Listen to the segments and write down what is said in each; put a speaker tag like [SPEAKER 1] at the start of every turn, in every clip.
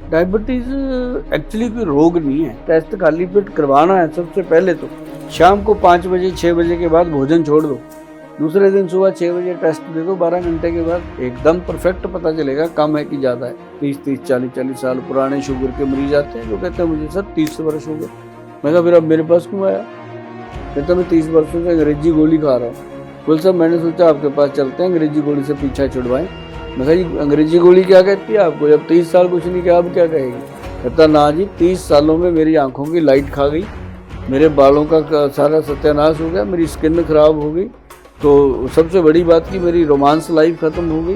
[SPEAKER 1] Diabetes actually कोई रोग नहीं है। टेस्ट खाली पेट करवाना है सबसे पहले तो। शाम को 5 बजे 6 बजे के बाद भोजन छोड़ दो, दूसरे दिन सुबह 6 बजे टेस्ट दे दो, 12 घंटे के बाद एकदम परफेक्ट पता चलेगा कम है कि ज़्यादा है। 30 40 साल पुराने शुगर के मरीज आते हैं जो कहते हैं मुझे सर 30 वर्ष हो गए। मैं कहा फिर अब मेरे पास क्यों आया? कहता मैं 30 वर्षों से अंग्रेजी गोली खा रहा हूँ। बोल साहब मैंने सोचा आपके पास चलते हैं, अंग्रेजी गोली से पीछा छुड़वाएं। मैं कहा जी अंग्रेजी गोली क्या कहती है आपको? जब 30 साल कुछ नहीं किया अब क्या कहेगी? कहता ना जी 30 सालों में मेरी आंखों की लाइट खा गई, मेरे बालों का सारा सत्यानाश हो गया, मेरी स्किन खराब हो गई, तो सबसे बड़ी बात की मेरी रोमांस लाइफ खत्म हो गई।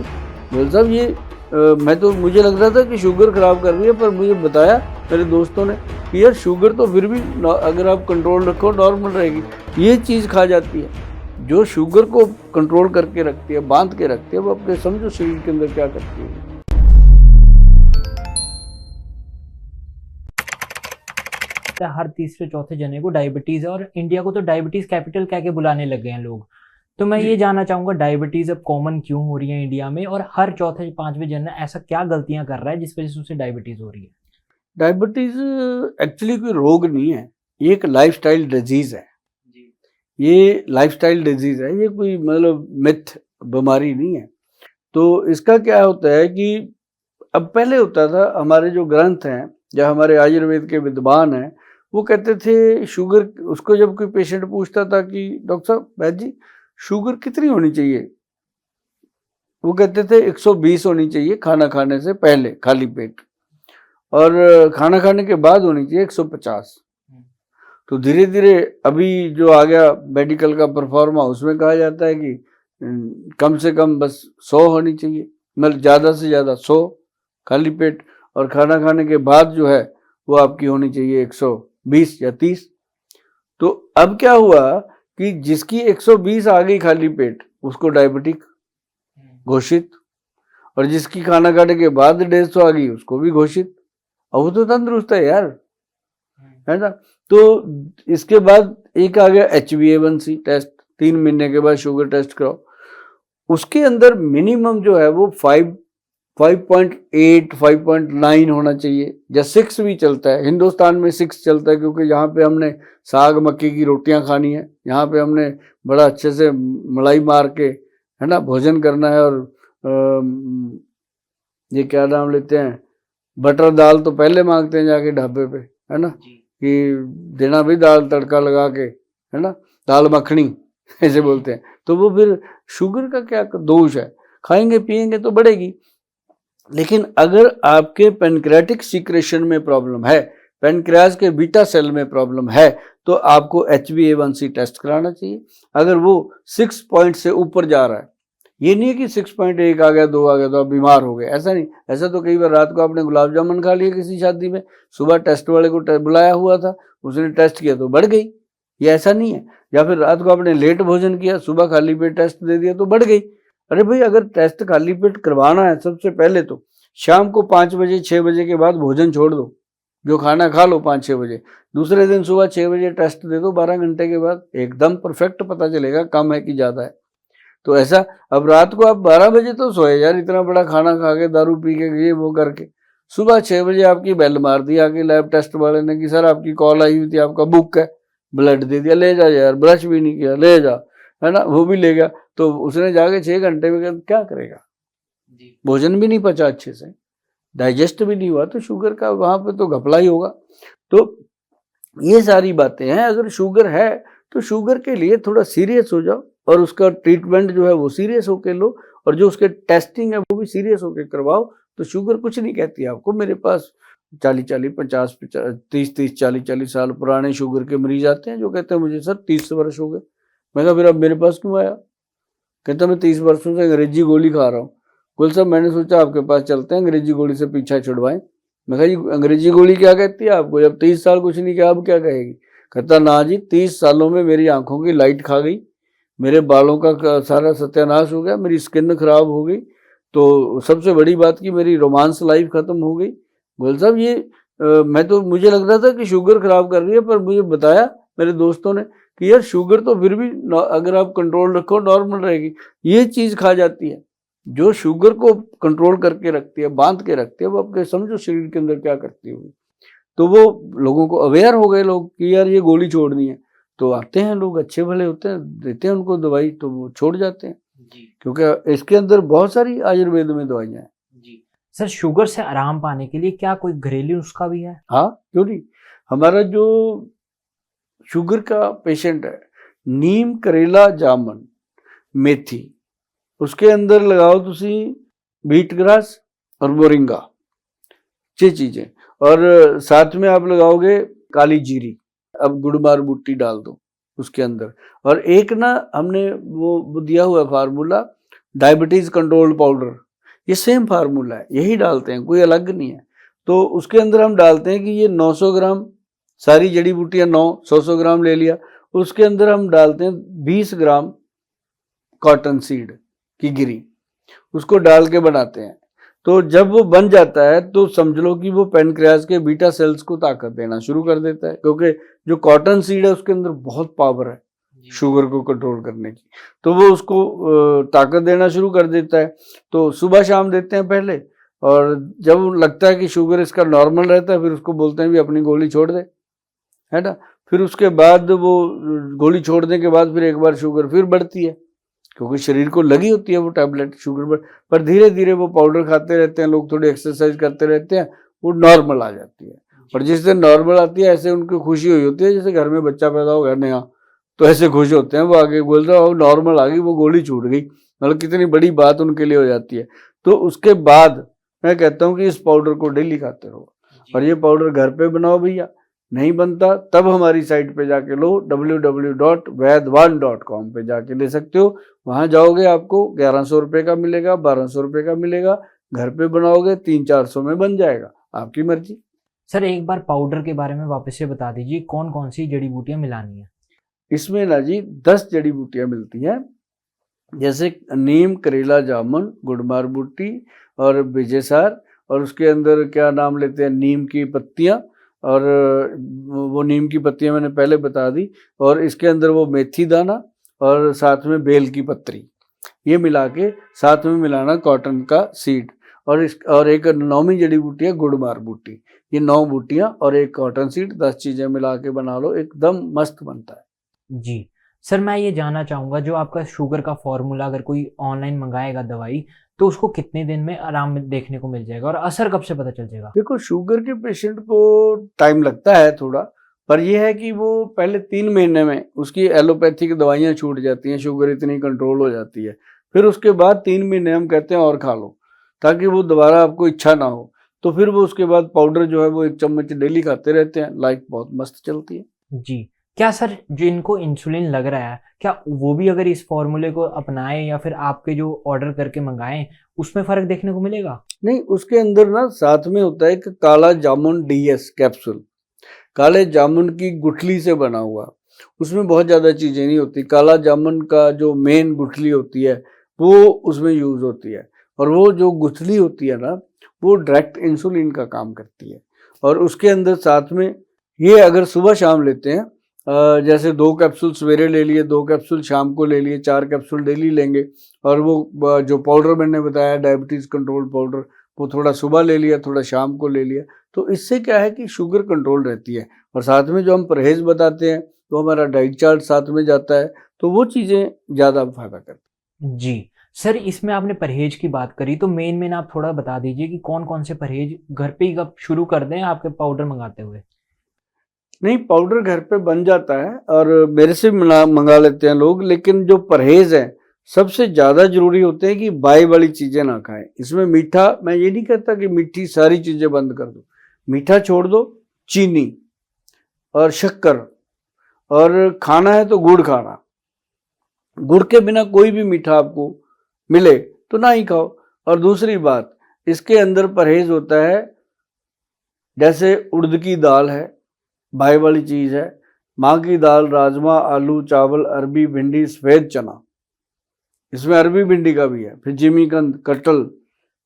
[SPEAKER 1] बोल साहब ये मुझे लग रहा था कि शुगर खराब कर रही है, पर मुझे बताया मेरे दोस्तों ने कि यार शुगर तो फिर भी अगर आप कंट्रोल रखो नॉर्मल रहेगी। ये चीज़ खा जाती है जो शुगर को कंट्रोल करके रखती है, बांध के रखती है, वो अपने समझो शरीर के अंदर क्या करती है।
[SPEAKER 2] हर तीसरे चौथे जने को डायबिटीज है और इंडिया को तो डायबिटीज कैपिटल कह के बुलाने लग गए हैं लोग। तो मैं ये जानना चाहूंगा डायबिटीज अब कॉमन क्यों हो रही है इंडिया में, और हर चौथे पांचवें जन ऐसा क्या गलतियां कर रहा है जिस वजह से उसे डायबिटीज हो रही है?
[SPEAKER 1] डायबिटीज एक्चुअली कोई रोग नहीं है, ये एक लाइफस्टाइल डिजीज है। ये लाइफस्टाइल डिजीज है, ये कोई मतलब मिथ बीमारी नहीं है। तो इसका क्या होता है कि अब पहले होता था, हमारे जो ग्रंथ हैं या हमारे आयुर्वेद के विद्वान हैं वो कहते थे शुगर, उसको जब कोई पेशेंट पूछता था कि डॉक्टर साहब वैद्य जी शुगर कितनी होनी चाहिए, वो कहते थे 120 होनी चाहिए खाना खाने से पहले खाली पेट, और खाना खाने के बाद होनी चाहिए 150। तो धीरे धीरे अभी जो आ गया मेडिकल का परफॉर्मा, उसमें कहा जाता है कि कम से कम बस 100 होनी चाहिए, मतलब ज़्यादा से ज़्यादा 100 खाली पेट, और खाना खाने के बाद जो है वो आपकी होनी चाहिए 120 या 30। तो अब क्या हुआ कि जिसकी 120 आ गई खाली पेट उसको डायबिटिक घोषित, और जिसकी खाना खाने के बाद 150 आ गई उसको भी घोषित। अब वो तो तंदुरुस्त है यार, है ना। तो इसके बाद एक आ गया HbA1c टेस्ट, 3 महीने के बाद शुगर टेस्ट कराओ, उसके अंदर मिनिमम जो है वो 5.8 5.9 होना चाहिए, या 6 भी चलता है। हिंदुस्तान में 6 चलता है क्योंकि यहाँ पे हमने साग मक्के की रोटियां खानी है, यहाँ पे हमने बड़ा अच्छे से मलाई मार के, है ना, भोजन करना है। और ये क्या नाम लेते हैं, बटर दाल तो पहले मांगते हैं जाके ढाबे पे, है ना, कि देना भी दाल तड़का लगा के, है ना, दाल मखनी ऐसे बोलते हैं। तो वो फिर शुगर का क्या दोष है? खाएंगे पिएंगे तो बढ़ेगी। लेकिन अगर आपके पेनक्रियाटिक सीक्रेशन में प्रॉब्लम है, पेनक्रियाज के बीटा सेल में प्रॉब्लम है, तो आपको HbA1c टेस्ट कराना चाहिए। अगर वो 6 पॉइंट से ऊपर जा रहा है, ये नहीं है कि 6.1 आ गया 2 आ गया तो आप बीमार हो गए, ऐसा नहीं। ऐसा तो कई बार रात को आपने गुलाब जामुन खा लिए किसी शादी में, सुबह टेस्ट वाले को बुलाया हुआ था, उसने टेस्ट किया तो बढ़ गई, ये ऐसा नहीं है। या फिर रात को आपने लेट भोजन किया, सुबह खाली पेट टेस्ट दे दिया तो बढ़ गई। अरे भाई अगर टेस्ट खाली पेट करवाना है सबसे पहले तो शाम को 5 बजे 6 बजे के बाद भोजन छोड़ दो, जो खाना खा लो 5-6 बजे, दूसरे दिन सुबह 6 बजे टेस्ट दे दो, 12 घंटे के बाद एकदम परफेक्ट पता चलेगा कम है कि ज़्यादा है। तो ऐसा अब रात को आप 12 बजे तो सोए यार, इतना बड़ा खाना खा के दारू पी के ये वो करके, सुबह 6 बजे आपकी बेल मार दी आके लैब टेस्ट वाले ने कि सर आपकी कॉल आई हुई थी, आपका बुक है, ब्लड दे दिया, ले जा यार, ब्रश भी नहीं किया, ले जा, है ना, वो भी ले गया। तो उसने जाके 6 घंटे में क्या करेगा? भोजन भी नहीं पचा अच्छे से, डाइजेस्ट भी नहीं हुआ, तो शुगर का वहां पे तो घपला ही होगा। तो ये सारी बातें हैं। अगर शुगर है तो शुगर के लिए थोड़ा सीरियस हो जाओ, और उसका ट्रीटमेंट जो है वो सीरियस होके लो, और जो उसके टेस्टिंग है वो भी सीरियस होके करवाओ। तो शुगर कुछ नहीं कहती आपको। मेरे पास 30 साल पुराने शुगर के मरीज आते हैं जो कहते हैं मुझे सर 30 वर्ष हो गए। मैं कहा फिर अब मेरे पास क्यों आया? कहता मैं 30 वर्षों से अंग्रेजी गोली खा रहा हूँ। बोल साहब मैंने सोचा आपके पास चलते हैं, अंग्रेजी गोली से पीछा छुड़वाएं। मैं कहा जी अंग्रेजी गोली क्या कहती है आपको? जब 30 साल कुछ नहीं किया अब क्या कहेगी? कहता ना जी 30 सालों में मेरी आंखों की लाइट खा गई, मेरे बालों का सारा सत्यानाश हो गया, मेरी स्किन खराब हो गई, तो सबसे बड़ी बात की मेरी रोमांस लाइफ खत्म हो गई। बोल साहब ये मुझे लग रहा था कि शुगर खराब कर रही है, पर मुझे बताया मेरे दोस्तों ने कि यार शुगर तो फिर भी अगर आप कंट्रोल रखो नॉर्मल रहेगी। ये चीज़ खा जाती है जो शुगर को कंट्रोल करके रखती है, बांध के रखती है, वो आपके समझो शरीर के अंदर क्या करती होगी। तो वो लोगों को अवेयर हो गए लोग कि यार ये गोली छोड़नी है, तो आते हैं लोग, अच्छे भले होते हैं, देते हैं उनको दवाई, तो वो छोड़ जाते हैं
[SPEAKER 2] जी
[SPEAKER 1] क्योंकि इसके अंदर बहुत सारी आयुर्वेद में दवाइयाँ हैं।
[SPEAKER 2] जी। सर शुगर से आराम पाने के लिए क्या कोई घरेलू नुस्खा भी है?
[SPEAKER 1] हाँ, क्यों नहीं। हमारा जो शुगर का पेशेंट है, नीम, करेला, जामुन, मेथी, उसके अंदर लगाओ तुसी बीट ग्रास और मोरिंगा, ये चीजें, और साथ में आप लगाओगे काली जीरी, अब गुड़मार बूटी डाल दो उसके अंदर। और एक ना हमने वो दिया हुआ फार्मूला, डायबिटीज कंट्रोल पाउडर, ये सेम फार्मूला है, यही डालते हैं, कोई अलग नहीं है। तो उसके अंदर हम डालते हैं कि ये 900 ग्राम सारी जड़ी बूटियां, 100 ग्राम ले लिया, उसके अंदर हम डालते हैं 20 ग्राम कॉटन सीड की गिरी, उसको डाल के बनाते हैं। तो जब वो बन जाता है तो समझ लो कि वो पेनक्रियाज के बीटा सेल्स को ताकत देना शुरू कर देता है, क्योंकि जो कॉटन सीड है उसके अंदर बहुत पावर है शुगर को कंट्रोल करने की, तो वो उसको ताकत देना शुरू कर देता है। तो सुबह शाम देते हैं पहले, और जब लगता है कि शुगर इसका नॉर्मल रहता है, फिर उसको बोलते हैं भी अपनी गोली छोड़ दे, है ना। फिर उसके बाद वो गोली छोड़ने के बाद फिर एक बार शुगर फिर बढ़ती है, क्योंकि शरीर को लगी होती है वो टैबलेट शुगर पर धीरे धीरे वो पाउडर खाते रहते हैं लोग, थोड़ी एक्सरसाइज करते रहते हैं, वो नॉर्मल आ जाती है। और जिस दिन नॉर्मल आती है, ऐसे उनको खुशी हुई होती है जैसे घर में बच्चा पैदा हो गया नया, तो ऐसे खुश होते हैं वो, आगे बोल रहे हो नॉर्मल आ गई, वो गोली छूट गई, मतलब कितनी बड़ी बात उनके लिए हो जाती है। तो उसके बाद मैं कहता हूँ कि इस पाउडर को डेली खाते रहो, और ये पाउडर घर पे बनाओ भैया, नहीं बनता तब हमारी साइट पे जाके लो, www.vaidwan.com पे जाके ले सकते हो। वहां जाओगे आपको 1100 रुपये का मिलेगा, 1200 रुपये का मिलेगा, घर पे बनाओगे 300-400 में बन जाएगा, आपकी मर्जी।
[SPEAKER 2] सर एक बार पाउडर के बारे में वापस से बता दीजिए, कौन कौन सी जड़ी बूटियां मिलानी है?
[SPEAKER 1] इसमें ना जी 10 जड़ी बूटियां मिलती हैं, जैसे नीम, करेला, जामुन, गुड़मार बूटी और बिजेसार, और उसके अंदर क्या नाम लेते हैं, नीम की पत्तियां, और वो नीम की पत्तियां मैंने पहले बता दी, और इसके अंदर वो मेथी दाना और साथ में बेल की पत्री, ये मिला के साथ में मिलाना कॉटन का सीड, और एक 9वीं जड़ी बूटी है गुड़मार बूटी, ये 9 बूटियां और एक कॉटन सीड, 10 चीजें मिला के बना लो, एकदम मस्त बनता है।
[SPEAKER 2] जी सर, मैं ये जानना चाहूँगा, जो आपका शुगर का फॉर्मूला अगर कोई ऑनलाइन मंगाएगा दवाई, तो उसको कितने दिन में आराम देखने को मिल जाएगा और असर कब से पता चल जाएगा?
[SPEAKER 1] देखो, शुगर के पेशेंट को टाइम लगता है थोड़ा, पर यह है कि वो पहले 3 महीने में उसकी एलोपैथिक दवाइयाँ छूट जाती हैं, शुगर इतनी कंट्रोल हो जाती है। फिर उसके बाद 3 महीने हम कहते हैं और खा लो, ताकि वो दोबारा आपको इच्छा ना हो। तो फिर वो उसके बाद पाउडर जो है वो 1 चम्मच डेली खाते रहते हैं, लाइफ बहुत मस्त चलती है।
[SPEAKER 2] जी। क्या सर जिनको इंसुलिन लग रहा है, क्या वो भी अगर इस फॉर्मूले को अपनाएं या फिर आपके जो ऑर्डर करके मंगाएं, उसमें फ़र्क देखने को मिलेगा?
[SPEAKER 1] नहीं, उसके अंदर ना साथ में होता है एक काला जामुन DS कैप्सूल, काले जामुन की गुठली से बना हुआ, उसमें बहुत ज़्यादा चीज़ें नहीं होती। काला जामुन का जो मेन गुठली होती है वो उसमें यूज़ होती है, और वो जो गुठली होती है ना, वो डायरेक्ट इंसुलिन का काम करती है। और उसके अंदर साथ में ये अगर सुबह शाम लेते हैं, जैसे 2 कैप्सूल सवेरे ले लिए, 2 कैप्सूल शाम को ले लिए, 4 कैप्सूल डेली लेंगे, और वो जो पाउडर मैंने बताया डायबिटीज़ कंट्रोल पाउडर, वो थोड़ा सुबह ले लिया, थोड़ा शाम को ले लिया, तो इससे क्या है कि शुगर कंट्रोल रहती है। और साथ में जो हम परहेज़ बताते हैं, तो हमारा डाइट चार्ट साथ में जाता है, तो वो चीज़ें ज़्यादा फ़ायदा करती हैं।
[SPEAKER 2] जी। सर इसमें आपने परहेज की बात करी, तो मेन आप थोड़ा बता दीजिए कि कौन-कौन से परहेज घर पे ही कब शुरू कर दें आपके पाउडर मंगाते हुए?
[SPEAKER 1] नहीं, पाउडर घर पे बन जाता है और मेरे से मंगा लेते हैं लोग, लेकिन जो परहेज है सबसे ज़्यादा जरूरी होते हैं कि बाई वाली चीज़ें ना खाएं। इसमें मीठा, मैं ये नहीं कहता कि मीठी सारी चीज़ें बंद कर दो, मीठा छोड़ दो, चीनी और शक्कर, और खाना है तो गुड़ खाना, गुड़ के बिना कोई भी मीठा आपको मिले तो ना ही खाओ। और दूसरी बात, इसके अंदर परहेज होता है, जैसे उड़द की दाल है, भाई वाली चीज़ है, माँ की दाल, राजमा, आलू, चावल, अरबी, भिंडी, सफ़ेद चना, इसमें अरबी भिंडी का भी है, फिर जिमीकंद, कटल,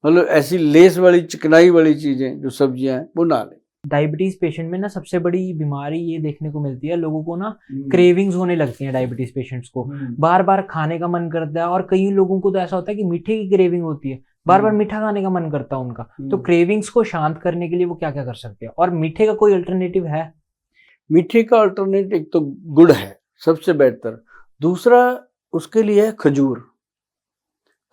[SPEAKER 1] मतलब ऐसी लेस वाली चिकनाई वाली चीज़ें जो सब्जियां हैं वो ना लें।
[SPEAKER 2] डायबिटीज पेशेंट में ना सबसे बड़ी बीमारी ये देखने को मिलती है, लोगों को ना क्रेविंग्स होने लगती हैं डायबिटीज पेशेंट्स को, बार बार खाने का मन करता है। और कई लोगों को तो ऐसा होता है कि मीठे की क्रेविंग होती है, बार बार मीठा खाने का मन करता है उनका। तो क्रेविंग्स को शांत करने के लिए वो क्या क्या कर सकते हैं, और मीठे का कोई अल्टरनेटिव है?
[SPEAKER 1] मीठे का अल्टरनेट एक तो गुड़ है सबसे बेहतर, दूसरा उसके लिए है खजूर।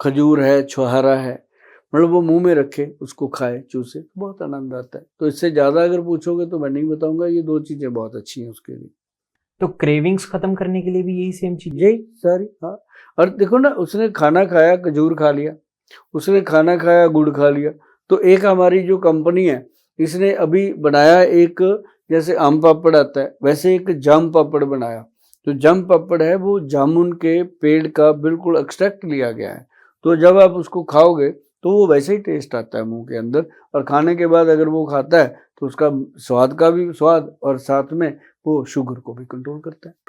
[SPEAKER 1] खजूर है, छुहारा है, मतलब वो मुंह में रखे, उसको खाए, चूसे, बहुत आनंद आता है। तो इससे ज़्यादा अगर पूछोगे तो मैं नहीं बताऊंगा, ये 2 चीज़ें बहुत अच्छी हैं उसके लिए।
[SPEAKER 2] तो क्रेविंग्स खत्म करने के लिए भी यही सेम चीज?
[SPEAKER 1] यही सारी, हाँ। और देखो ना, उसने खाना खाया, खजूर खा लिया, उसने खाना खाया, गुड़ खा लिया। तो एक हमारी जो कंपनी है, इसने अभी बनाया एक, जैसे आम पापड़ आता है वैसे एक जाम पापड़ बनाया। जो जाम पापड़ है वो जामुन के पेड़ का बिल्कुल एक्सट्रैक्ट लिया गया है। तो जब आप उसको खाओगे तो वो वैसे ही टेस्ट आता है मुंह के अंदर, और खाने के बाद अगर वो खाता है तो उसका स्वाद का भी स्वाद, और साथ में वो शुगर को भी कंट्रोल करता है।